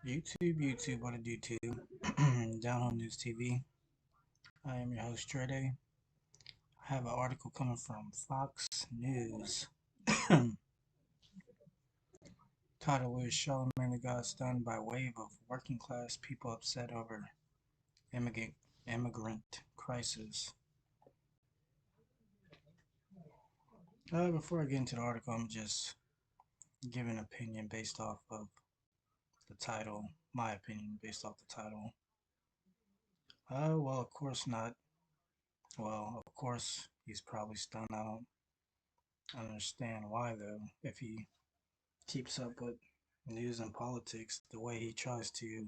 YouTube, what to do to Down Home News TV. I am your host, Trede. I have an article coming from Fox News. Title is Charlamagne got stunned by wave of working class people upset over immigrant, immigrant crisis. Before I get into the article, I'm just giving an opinion based off of the title. My opinion based off the title. Well, of course not. Well, of course he's probably stunned. I don't understand why though. If he keeps up with news and politics the way he tries to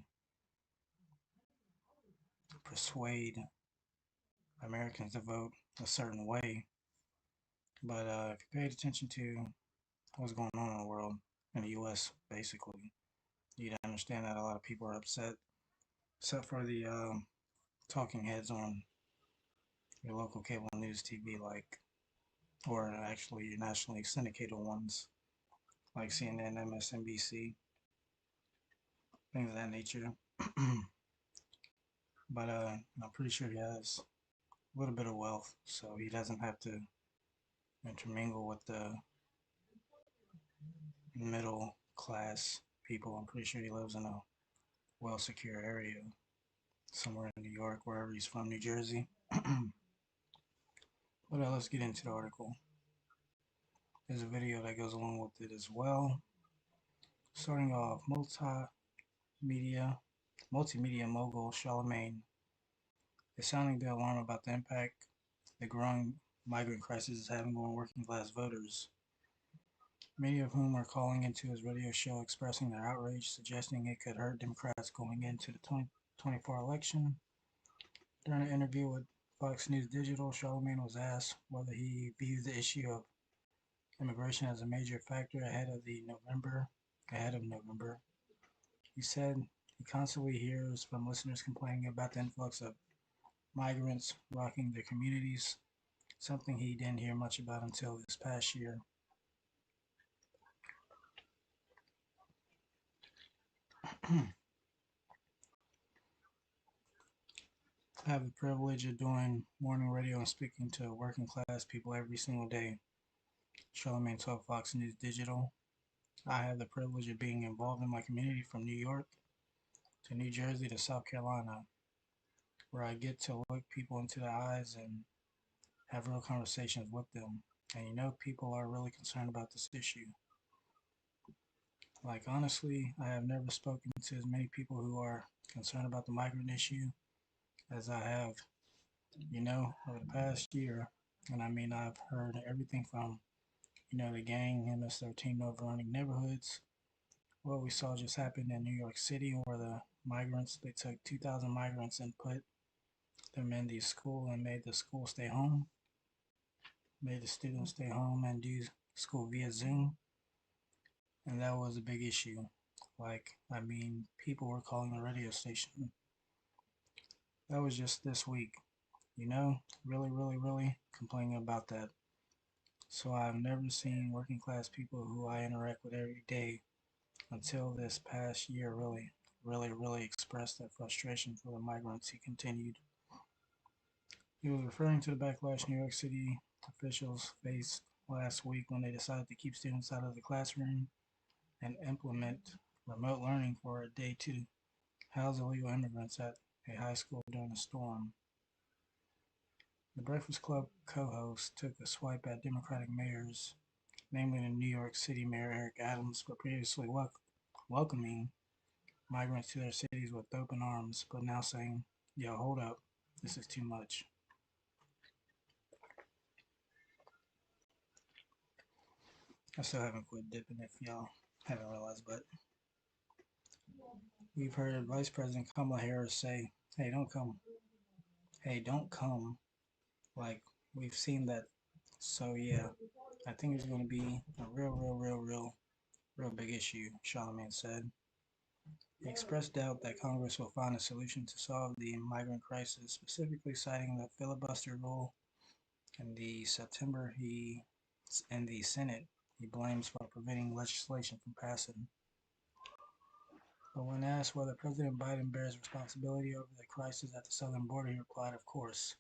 persuade Americans to vote a certain way. But if you paid attention to what's going on in the world, in the U.S., basically, you'd understand that a lot of people are upset, except for the talking heads on your local cable news TV, or actually your nationally syndicated ones, like CNN, MSNBC, things of that nature. But I'm pretty sure he has a little bit of wealth, so he doesn't have to intermingle with the middle class people. I'm pretty sure he lives in a well secure area somewhere in New York, wherever he's from, New Jersey. But let's get into the article. There's a video that goes along with it as well. Starting off, multimedia mogul Charlamagne is sounding the alarm about the impact the growing migrant crisis is having on working class voters, many of whom are calling into his radio show expressing their outrage, suggesting it could hurt Democrats going into the 2024 election. During an interview with Fox News Digital, Charlamagne was asked whether he viewed the issue of immigration as a major factor ahead of November. He said he constantly hears from listeners complaining about the influx of migrants rocking their communities, something he didn't hear much about until this past year. I have the privilege of doing morning radio and speaking to working class people every single day. Charlamagne told Fox News Digital. I have the privilege of being involved in my community from New York to New Jersey to South Carolina, where I get to look people into the eyes and have real conversations with them. And people are really concerned about this issue. Like, honestly, I have never spoken to as many people who are concerned about the migrant issue as I have, over the past year. And I mean, I've heard everything from, the gang MS-13 overrunning neighborhoods. What we saw just happened in New York City, where they took 2,000 migrants and put them in the school and made the school stay home, made the students stay home and do school via Zoom. And that was a big issue. People were calling the radio station. That was just this week, really, really, really complaining about that. So I've never seen working class people who I interact with every day until this past year really, really, really expressed that frustration for the migrants. He continued. He was referring to the backlash New York City officials faced last week when they decided to keep students out of the classroom and implement remote learning for a day to house illegal immigrants at a high school during a storm. The Breakfast Club co-host took a swipe at Democratic mayors, namely the New York City Mayor Eric Adams, for previously welcoming migrants to their cities with open arms, but now saying, yo, hold up, this is too much. I still haven't quit dipping if y'all haven't realized, but we've heard Vice President Kamala Harris say, hey, don't come. Hey, don't come. Like, we've seen that. So, yeah, I think it's going to be a real big issue, Charlamagne said. He expressed doubt that Congress will find a solution to solve the migrant crisis, specifically citing the filibuster rule in the Senate he blames for preventing legislation from passing. But when asked whether President Biden bears responsibility over the crisis at the southern border, he replied, "Of course.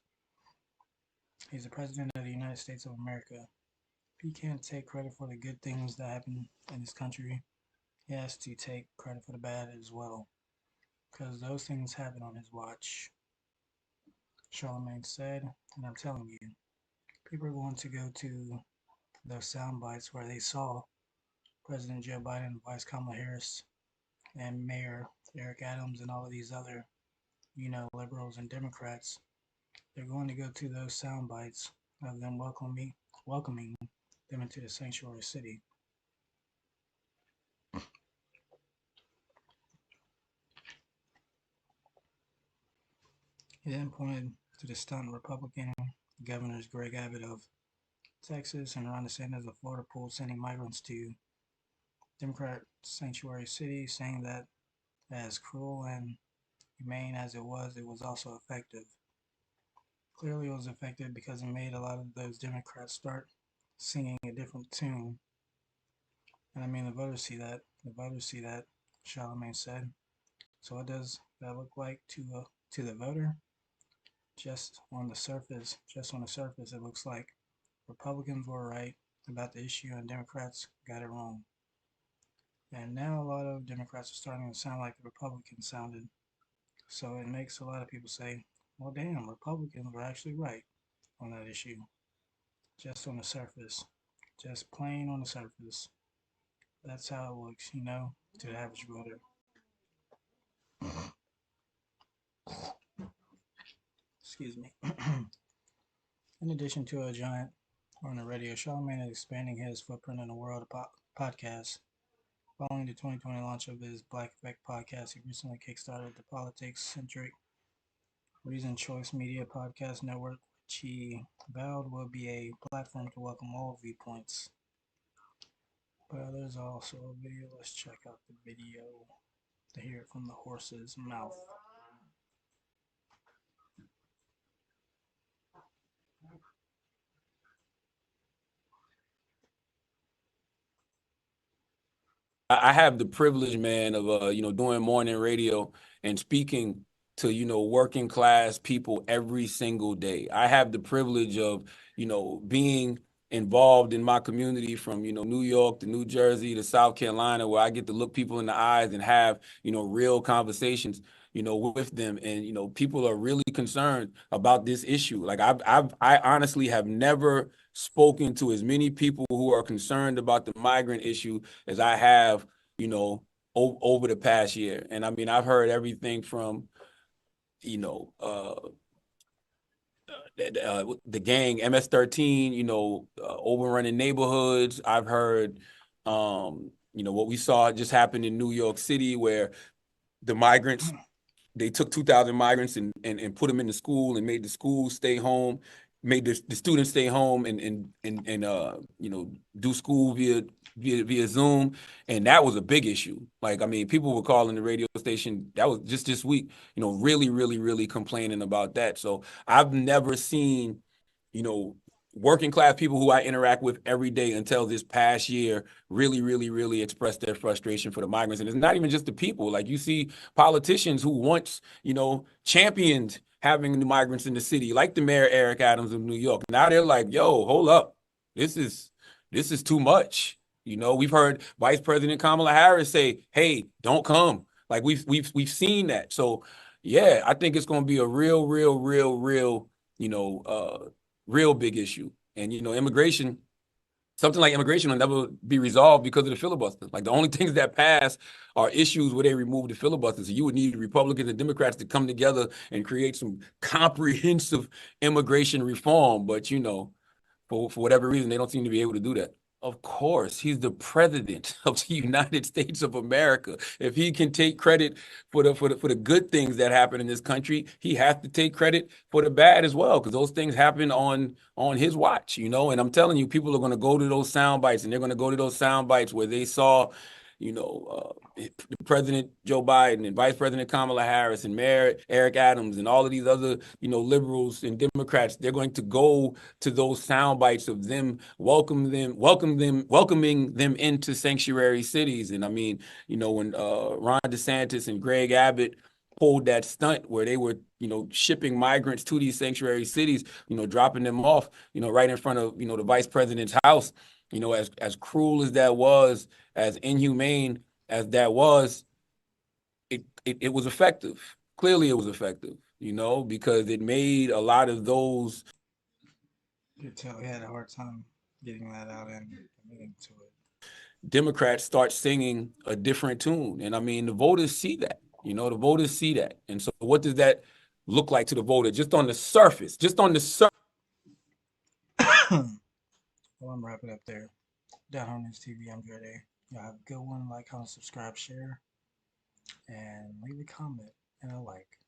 He's the President of the United States of America. If he can't take credit for the good things that happen in this country, he has to take credit for the bad as well, because those things happen on his watch," Charlemagne said. And I'm telling you, people are going to go to those sound bites where they saw President Joe Biden, Vice Kamala Harris, and Mayor Eric Adams, and all of these other, liberals and Democrats. They're going to go to those sound bites of them welcoming them into the sanctuary city. He then pointed to the stunt Republican governors Greg Abbott of Texas and Ron DeSantis of Florida pulled, sending migrants to Democrat sanctuary city, saying that as cruel and humane as it was also effective. Clearly, it was effective because it made a lot of those Democrats start singing a different tune. And I mean, the voters see that. The voters see that, Charlemagne said. So what does that look like to the voter? Just on the surface, it looks like Republicans were right about the issue and Democrats got it wrong. And now a lot of Democrats are starting to sound like the Republicans sounded. So it makes a lot of people say, well, damn, Republicans were actually right on that issue. Just on the surface. Just plain on the surface. That's how it looks, to the average voter. Excuse me. In addition to a giant on the radio, Charlemagne is expanding his footprint in the world of podcasts. Following the 2020 launch of his Black Effect podcast, he recently kickstarted the politics-centric Reason Choice Media Podcast Network, which he vowed will be a platform to welcome all viewpoints. But there's also a video. Let's check out the video to hear it from the horse's mouth. I have the privilege, man, of doing morning radio and speaking to working class people every single day. I have the privilege of being involved in my community from New York to New Jersey to South Carolina, where I get to look people in the eyes and have real conversations with them, and people are really concerned about this issue. Like I honestly have never spoken to as many people who are concerned about the migrant issue as I have, over the past year. And I mean, I've heard everything from, the gang MS-13, overrunning neighborhoods. I've heard, what we saw just happened in New York City, where the migrants, they took 2,000 migrants and put them in the school and made the school stay home, made the students stay home and do school via Zoom. And that was a big issue. Like, I mean, people were calling the radio station, that was just this week, really, really, really complaining about that. So I've never seen, working class people who I interact with every day until this past year really, really, really express their frustration for the migrants. And it's not even just the people. Like, you see politicians who once, championed having the migrants in the city, like the mayor Eric Adams of New York. Now they're like, yo, hold up. This is too much. We've heard Vice President Kamala Harris say, hey, don't come. Like, we've seen that. So yeah, I think it's going to be a real, real big issue. And, immigration, something like immigration will never be resolved because of the filibuster. Like, the only things that pass are issues where they remove the filibuster. So you would need Republicans and Democrats to come together and create some comprehensive immigration reform. But, for whatever reason, they don't seem to be able to do that. Of course, he's the president of the United States of America. If he can take credit for the good things that happen in this country, he has to take credit for the bad as well, because those things happen on his watch, And I'm telling you, people are going to go to those sound bites, and they're going to go to those sound bites where they saw, President Joe Biden and Vice President Kamala Harris and Mayor Eric Adams and all of these other, liberals and Democrats, they're going to go to those sound bites of them welcoming them into sanctuary cities. And I mean, when Ron DeSantis and Greg Abbott pulled that stunt where they were, shipping migrants to these sanctuary cities, dropping them off, right in front of, the vice president's house, as cruel as that was, as inhumane as that was, it was effective. Clearly it was effective, because it made a lot of those. You could tell he had a hard time getting that out and committing to it. Democrats start singing a different tune. And I mean, the voters see that, the voters see that. And so what does that look like to the voter? Just on the surface, Well, I'm wrapping up there. Down Home News TV, I'm Dre. Y'all have a good one. Like, comment, subscribe, share, and leave a comment and a like.